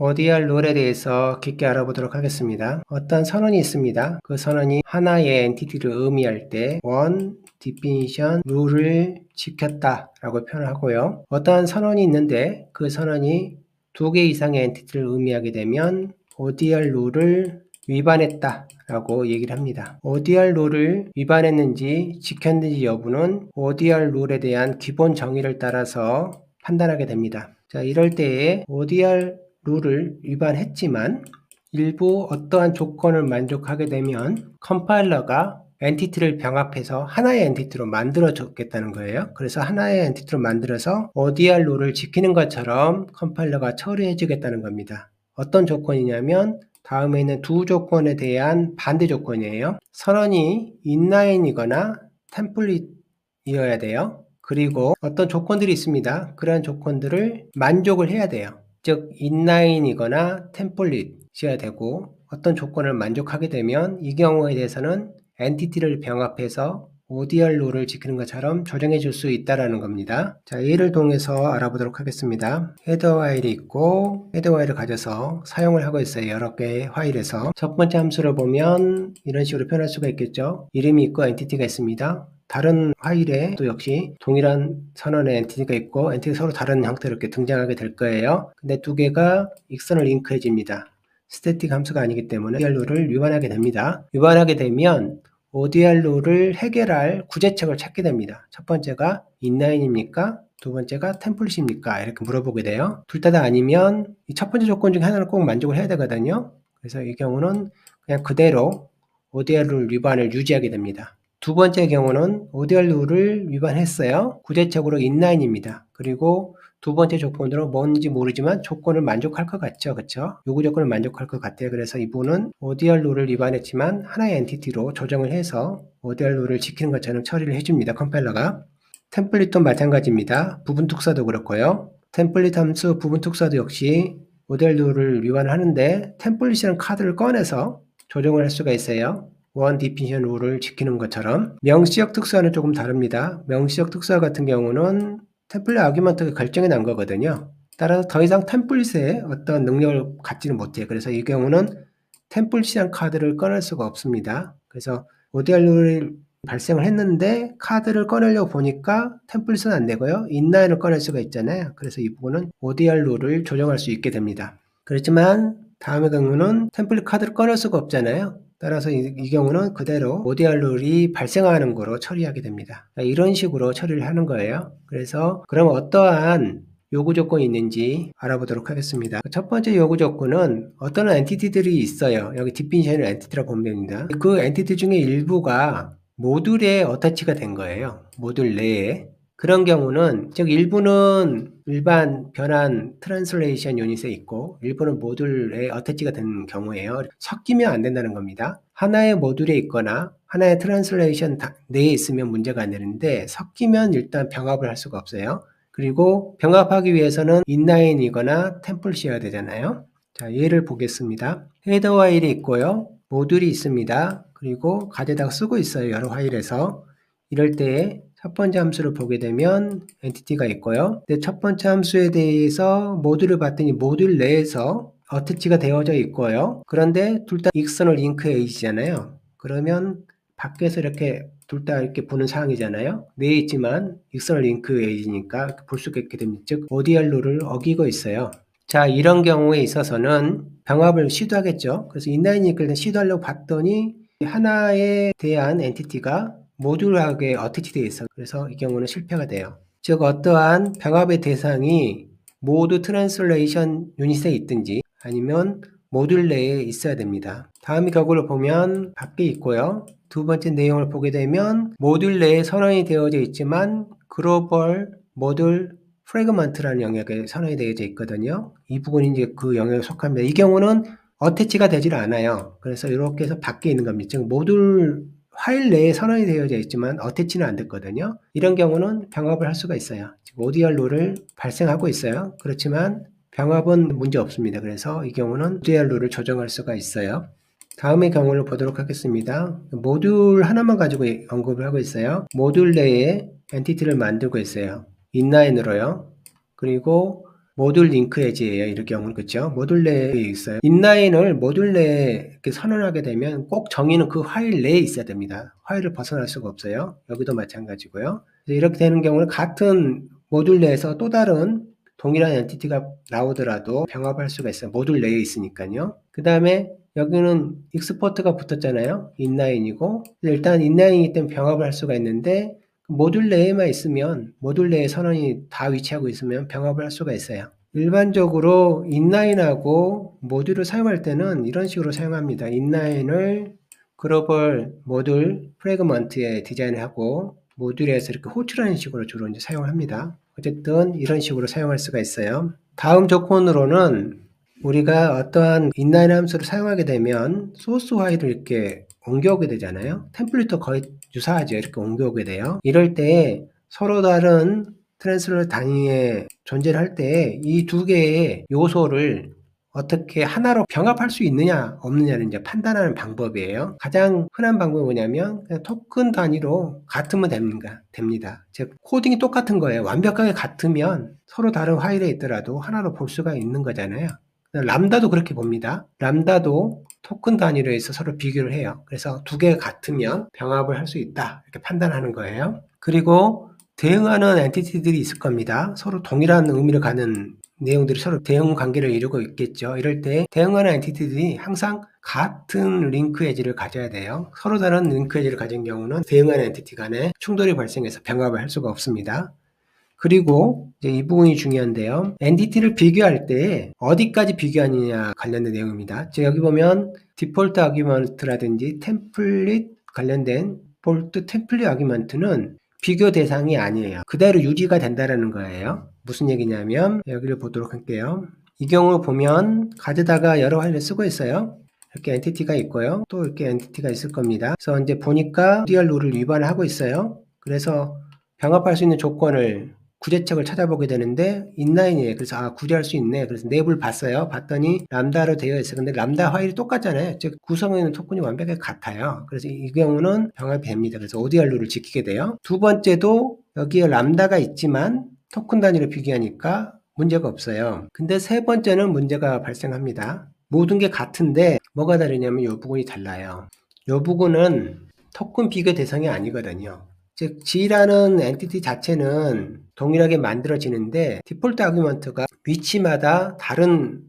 ODR 룰에 대해서 깊게 알아보도록 하겠습니다. 어떤 선언이 있습니다. 그 선언이 하나의 엔티티를 의미할 때 one definition 룰을 지켰다 라고 표현하고요. 어떠한 선언이 있는데 그 선언이 두 개 이상의 엔티티를 의미하게 되면 ODR 룰을 위반했다 라고 얘기를 합니다. ODR 룰을 위반했는지 지켰는지 여부는 ODR 룰에 대한 기본 정의를 따라서 판단하게 됩니다. 자, 이럴 때에 ODR 룰을 위반했지만 일부 어떠한 조건을 만족하게 되면 컴파일러가 엔티티를 병합해서 하나의 엔티티로 만들어 줬겠다는 거예요. 그래서 하나의 엔티티로 만들어서 ODR 룰을 지키는 것처럼 컴파일러가 처리해 주겠다는 겁니다. 어떤 조건이냐면 다음에 있는 두 조건에 대한 반대 조건이에요. 선언이 인라인이거나 템플릿이어야 돼요. 그리고 어떤 조건들이 있습니다. 그러한 조건들을 만족을 해야 돼요. 즉 인라인이거나 템플릿이어야 되고 어떤 조건을 만족하게 되면 이 경우에 대해서는 엔티티를 병합해서 ODR 룰을 지키는 것처럼 조정해 줄 수 있다는 겁니다. 자, 예를 통해서 알아보도록 하겠습니다. 헤더 파일이 있고 헤더 파일을 가져서 사용을 하고 있어요. 여러 개의 파일에서 첫 번째 함수를 보면 이런 식으로 표현할 수가 있겠죠. 이름이 있고 엔티티가 있습니다. 다른 파일에 또 역시 동일한 선언의 엔티티가 있고 엔티티가 서로 다른 형태로 이렇게 등장하게 될 거예요. 근데 두 개가 익선을 링크해 줍니다. 스태틱 함수가 아니기 때문에 ODR 룰을 위반하게 됩니다. 위반하게 되면 ODR 룰을 해결할 구제책을 찾게 됩니다. 첫 번째가 인라인입니까? 두 번째가 템플릿입니까? 이렇게 물어보게 돼요. 둘 다 아니면 이 첫 번째 조건 중에 하나는 꼭 만족을 해야 되거든요. 그래서 이 경우는 그냥 그대로 ODR 룰 위반을 유지하게 됩니다. 두 번째 경우는 ODR 룰을 위반했어요. 구제책으로 인라인입니다. 그리고 두 번째 조건으로 뭔지 모르지만 조건을 만족할 것 같죠. 그쵸? 요구 조건을 만족할 것 같아요. 그래서 이분은 ODR 룰을 위반했지만 하나의 엔티티로 조정을 해서 ODR 룰을 지키는 것처럼 처리를 해줍니다. 컴파일러가. 템플릿도 마찬가지입니다. 부분 특사도 그렇고요. 템플릿 함수 부분 특사도 역시 ODR 룰을 위반하는데 템플릿이라는 카드를 꺼내서 조정을 할 수가 있어요. one definition 룰을 지키는 것처럼. 명시적 특수화는 조금 다릅니다. 명시적 특수화 같은 경우는 템플릿 아규먼트가 결정이 난 거거든요. 따라서 더 이상 템플릿에 어떤 능력을 갖지는 못해요. 그래서 이 경우는 템플릿이란 카드를 꺼낼 수가 없습니다. 그래서 ODR 룰이 발생을 했는데 카드를 꺼내려고 보니까 템플릿은 안 되고요. 인라인을 꺼낼 수가 있잖아요. 그래서 이 부분은 ODR 룰을 조정할 수 있게 됩니다. 그렇지만 다음의 경우는 템플릿 카드를 꺼낼 수가 없잖아요. 따라서 이 경우는 그대로 ODR 룰이 발생하는 거로 처리하게 됩니다. 이런 식으로 처리를 하는 거예요. 그래서 그럼 어떠한 요구 조건이 있는지 알아보도록 하겠습니다. 첫 번째 요구 조건은 어떤 엔티티들이 있어요. 여기 디피니션을 엔티티라고 보면 됩니다. 그 엔티티 중에 일부가 모듈에 어타치가 된 거예요. 모듈 내에. 그런 경우는 즉 일부는 일반 변환 트랜슬레이션 유닛에 있고 일부는 모듈에 어태치가 된 경우에요. 섞이면 안 된다는 겁니다. 하나의 모듈에 있거나 하나의 트랜슬레이션 내에 있으면 문제가 안 되는데 섞이면 일단 병합을 할 수가 없어요. 그리고 병합하기 위해서는 인라인이거나 템플릿이어야 되잖아요. 자, 예를 보겠습니다. 헤더 파일이 있고요. 모듈이 있습니다. 그리고 가져다가 쓰고 있어요. 여러 파일에서. 이럴 때 첫 번째 함수를 보게 되면 엔티티가 있고요. 근데 첫 번째 함수에 대해서 모듈을 봤더니 모듈 내에서 어태치가 되어져 있고요. 그런데 둘 다 익스터널 링크 에이지잖아요. 그러면 밖에서 이렇게 둘 다 이렇게 보는 상황이잖아요. 내에 있지만 익스터널 링크 에이지니까 볼 수가 있게 됩니다. 즉 ODR 룰을 어기고 있어요. 자, 이런 경우에 있어서는 병합을 시도하겠죠. 그래서 인라인이니까 시도하려고 봤더니 하나에 대한 엔티티가 모듈하게 어태치되어 있어. 그래서 이 경우는 실패가 돼요. 즉 어떠한 병합의 대상이 모두 트랜슬레이션 유닛에 있든지 아니면 모듈 내에 있어야 됩니다. 다음 경우를 보면 밖에 있고요. 두 번째 내용을 보게 되면 모듈 내에 선언이 되어져 있지만 글로벌 모듈 프래그먼트라는 영역에 선언이 되어져 있거든요. 이 부분이 이제 그 영역에 속합니다. 이 경우는 어태치가 되질 않아요. 그래서 이렇게 해서 밖에 있는 겁니다. 즉 모듈 파일 내에 선언이 되어져 있지만 어태치는 안 됐거든요. 이런 경우는 병합을 할 수가 있어요. ODR 룰을 발생하고 있어요. 그렇지만 병합은 문제 없습니다. 그래서 이 경우는 ODR 룰을 조정할 수가 있어요. 다음의 경우를 보도록 하겠습니다. 모듈 하나만 가지고 언급을 하고 있어요. 모듈 내에 엔티티를 만들고 있어요. 인라인으로요. 그리고 모듈 링크에지예요. 이런 경우는 그렇죠. 모듈 내에 있어요. 인라인을 모듈 내에 이렇게 선언하게 되면 꼭 정의는 그 파일 내에 있어야 됩니다. 파일을 벗어날 수가 없어요. 여기도 마찬가지고요. 이렇게 되는 경우는 같은 모듈 내에서 또 다른 동일한 엔티티가 나오더라도 병합할 수가 있어요. 모듈 내에 있으니까요. 그 다음에 여기는 익스포트가 붙었잖아요. 인라인이고 일단 인라인이기 때문에 병합을 할 수가 있는데 모듈 내에만 있으면 모듈 내에 선언이 다 위치하고 있으면 병합을 할 수가 있어요. 일반적으로 인라인하고 모듈을 사용할 때는 이런 식으로 사용합니다. 인라인을 글로벌 모듈 프래그먼트에 디자인을 하고 모듈에서 이렇게 호출하는 식으로 주로 이제 사용을 합니다. 어쨌든 이런 식으로 사용할 수가 있어요. 다음 조건으로는 우리가 어떠한 인라인 함수를 사용하게 되면 소스 파일을 이렇게 옮겨오게 되잖아요. 템플릿도 거의 유사하죠. 이렇게 옮겨오게 돼요. 이럴 때 서로 다른 트랜스레이터 단위에 존재를 할 때 이 두 개의 요소를 어떻게 하나로 병합할 수 있느냐 없느냐를 이제 판단하는 방법이에요. 가장 흔한 방법이 뭐냐면 그냥 토큰 단위로 같으면 됩니다. 즉 코딩이 똑같은 거예요. 완벽하게 같으면 서로 다른 파일에 있더라도 하나로 볼 수가 있는 거잖아요. 람다도 그렇게 봅니다. 람다도 토큰 단위로 해서 서로 비교를 해요. 그래서 두 개가 같으면 병합을 할 수 있다 이렇게 판단하는 거예요. 그리고 대응하는 엔티티들이 있을 겁니다. 서로 동일한 의미를 가는 내용들이 서로 대응 관계를 이루고 있겠죠. 이럴 때 대응하는 엔티티들이 항상 같은 링크 에지를 가져야 돼요. 서로 다른 링크 에지를 가진 경우는 대응하는 엔티티 간에 충돌이 발생해서 병합을 할 수가 없습니다. 그리고 이제 이 부분이 중요한데요. 엔티티를 비교할 때 어디까지 비교하느냐 관련된 내용입니다. 즉 여기 보면 디폴트 아규먼트라든지 템플릿 관련된 디폴트 템플릿 아규먼트는 비교 대상이 아니에요. 그대로 유지가 된다는 거예요. 무슨 얘기냐면 여기를 보도록 할게요. 이 경우 보면 가져다가 여러 파일을 쓰고 있어요. 이렇게 엔티티가 있고요. 또 이렇게 엔티티가 있을 겁니다. 그래서 이제 보니까 UDR 룰을 위반하고 있어요. 그래서 병합할 수 있는 조건을 구제책을 찾아보게 되는데 인라인이에요. 그래서 구제할 수 있네. 그래서 내부를 봤어요. 봤더니 람다로 되어 있어요. 근데 람다 파일이 똑같잖아요. 즉 구성에 있는 토큰이 완벽하게 같아요. 그래서 이 경우는 병합이 됩니다. 그래서 ODR 룰을 지키게 돼요. 두 번째도 여기에 람다가 있지만 토큰 단위로 비교하니까 문제가 없어요. 근데 세 번째는 문제가 발생합니다. 모든 게 같은데 뭐가 다르냐면 이 부분이 달라요. 이 부분은 토큰 비교 대상이 아니거든요. 즉 G라는 엔티티 자체는 동일하게 만들어지는데 디폴트 아규먼트가 위치마다 다른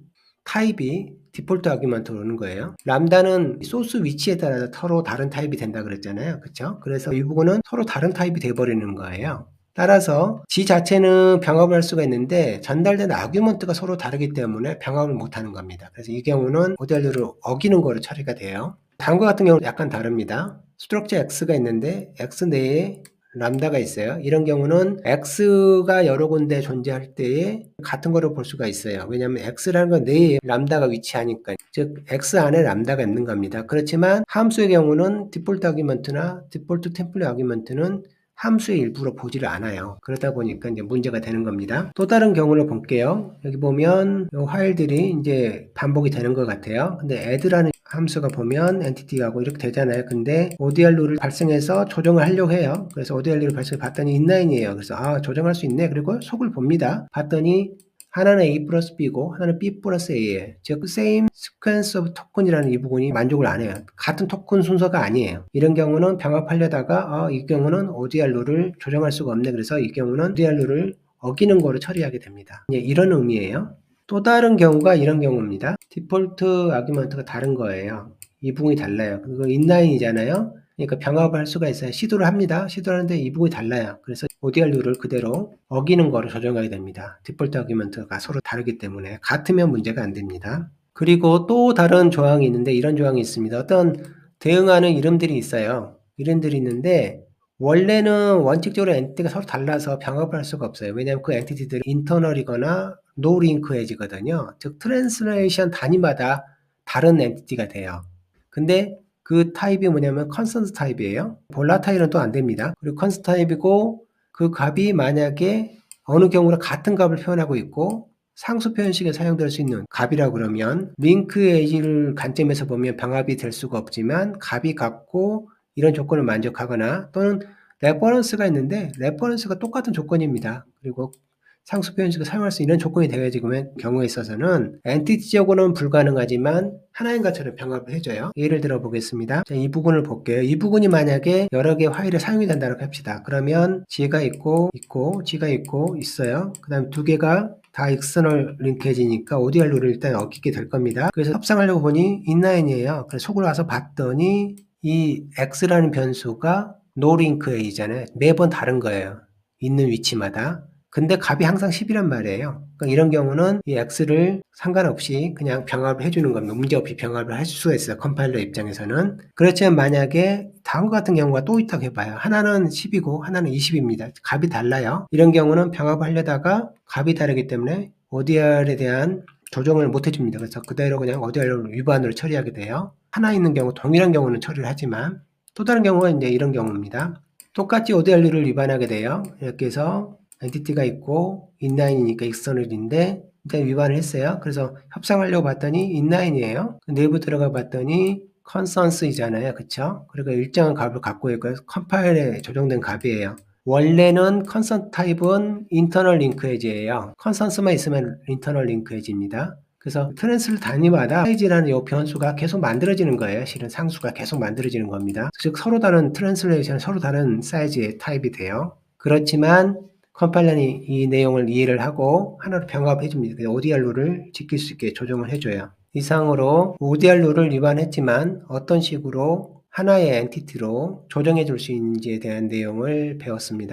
타입이 디폴트 아규먼트로 오는 거예요. 람다는 소스 위치에 따라서 서로 다른 타입이 된다 그랬잖아요. 그렇죠? 그래서 이 부분은 서로 다른 타입이 돼버리는 거예요. 따라서 G 자체는 병합을 할 수가 있는데 전달된 아규먼트가 서로 다르기 때문에 병합을 못하는 겁니다. 그래서 이 경우는 ODR를 어기는 거로 처리가 돼요. 다음과 같은 경우는 약간 다릅니다. 스트럭처 X가 있는데 X 내에 람다가 있어요. 이런 경우는 X가 여러 군데 존재할 때에 같은 거를 볼 수가 있어요. 왜냐하면 X라는 건 내에 람다가 위치하니까. 즉 X 안에 람다가 있는 겁니다. 그렇지만 함수의 경우는 디폴트 아규먼트나 디폴트 템플릿 아규먼트는 함수의 일부로 보지를 않아요. 그러다 보니까 이제 문제가 되는 겁니다. 또 다른 경우를 볼게요. 여기 보면 이 파일들이 이제 반복이 되는 것 같아요. 근데 add라는 함수가 보면 엔티티하고 이렇게 되잖아요. 근데 ODR 룰을 발생해서 조정을 하려고 해요. 그래서 ODR 룰을 발생해 봤더니 인라인이에요. 그래서 조정할 수 있네. 그리고 속을 봅니다. 봤더니 하나는 A 플러스 B고 하나는 B 플러스 A예요. 즉 same sequence of token이라는 이 부분이 만족을 안 해요. 같은 토큰 순서가 아니에요. 이런 경우는 병합하려다가 이 경우는 ODR 룰을 조정할 수가 없네. 그래서 이 경우는 ODR 룰을 어기는 거로 처리하게 됩니다. 이런 의미예요. 또 다른 경우가 이런 경우입니다. 디폴트 아규먼트가 다른 거예요. 이 부분이 달라요. 그리고 인라인이잖아요. 그러니까 병합을 할 수가 있어요. 시도를 합니다. 시도를 하는데 이 부분이 달라요. 그래서 ODR 룰을 그대로 어기는 거로 조정하게 됩니다. 디폴트 아규먼트가 서로 다르기 때문에 같으면 문제가 안 됩니다. 그리고 또 다른 조항이 있는데 이런 조항이 있습니다. 어떤 대응하는 이름들이 있어요. 이름들이 있는데 원래는 원칙적으로 엔티티가 서로 달라서 병합을 할 수가 없어요. 왜냐하면 그 엔티티들이 인터널이거나 노 링크 에지거든요. 즉 트랜스레이션 단위마다 다른 엔티티가 돼요. 근데 그 타입이 뭐냐면 컨스턴트 타입이에요. 볼라타일은 또 안 됩니다. 그리고 컨스턴트 타입이고 그 값이 만약에 어느 경우로 같은 값을 표현하고 있고 상수 표현식에 사용될 수 있는 값이라고 그러면 링크 에지를 관점에서 보면 병합이 될 수가 없지만 값이 같고 이런 조건을 만족하거나 또는 레퍼런스가 있는데 레퍼런스가 똑같은 조건입니다. 그리고 상수 표현식을 사용할 수 있는 조건이 되어지는 경우에 있어서는 엔티티적으로는 불가능하지만 하나인 것처럼 병합을 해줘요. 예를 들어 보겠습니다. 자, 이 부분을 볼게요. 이 부분이 만약에 여러 개의 파일에 사용이 된다고 합시다. 그러면 G가 있고 G가 있고 있어요. 그 다음 두 개가 다 익스터널 링크해지니까 ODR 룰을 일단 어기게 될 겁니다. 그래서 협상하려고 보니 인라인이에요. 그래서 속으로 와서 봤더니 이 X라는 변수가 노링크이잖아요. 매번 다른 거예요. 있는 위치마다. 근데 값이 항상 10이란 말이에요. 그러니까 이런 경우는 이 X를 상관없이 그냥 병합을 해주는 겁니다. 문제없이 병합을 할 수가 있어요. 컴파일러 입장에서는. 그렇지만 만약에 다음과 같은 경우가 또 있다고 해봐요. 하나는 10이고 하나는 20입니다. 값이 달라요. 이런 경우는 병합을 하려다가 값이 다르기 때문에 ODR에 대한 조정을 못 해줍니다. 그래서 그대로 그냥 ODR 위반으로 처리하게 돼요. 하나 있는 경우, 동일한 경우는 처리를 하지만 또 다른 경우가 이제 이런 경우입니다. 똑같이 ODR를 위반하게 돼요. 이렇게 해서 엔티티가 있고 인라인이니까 익스터널인데 일단 위반을 했어요. 그래서 협상하려고 봤더니 인라인이에요. 내부 들어가 봤더니 컨센서스이잖아요. 그쵸? 그러니까 일정한 값을 갖고 있고요. 컴파일에 조정된 값이에요. 원래는 컨센트 타입은 인터널 링크에지예요. 컨센서스만 있으면 인터널 링크에지입니다. 그래서 트랜스를 단위마다 사이즈라는 이 변수가 계속 만들어지는 거예요. 실은 상수가 계속 만들어지는 겁니다. 즉 서로 다른 트랜슬레이션은 서로 다른 사이즈의 타입이 돼요. 그렇지만 컴파일러는 이 내용을 이해를 하고 하나로 병합해 줍니다. ODR 룰을 지킬 수 있게 조정을 해줘요. 이상으로 ODR 룰을 위반했지만 어떤 식으로 하나의 엔티티로 조정해 줄 수 있는지에 대한 내용을 배웠습니다.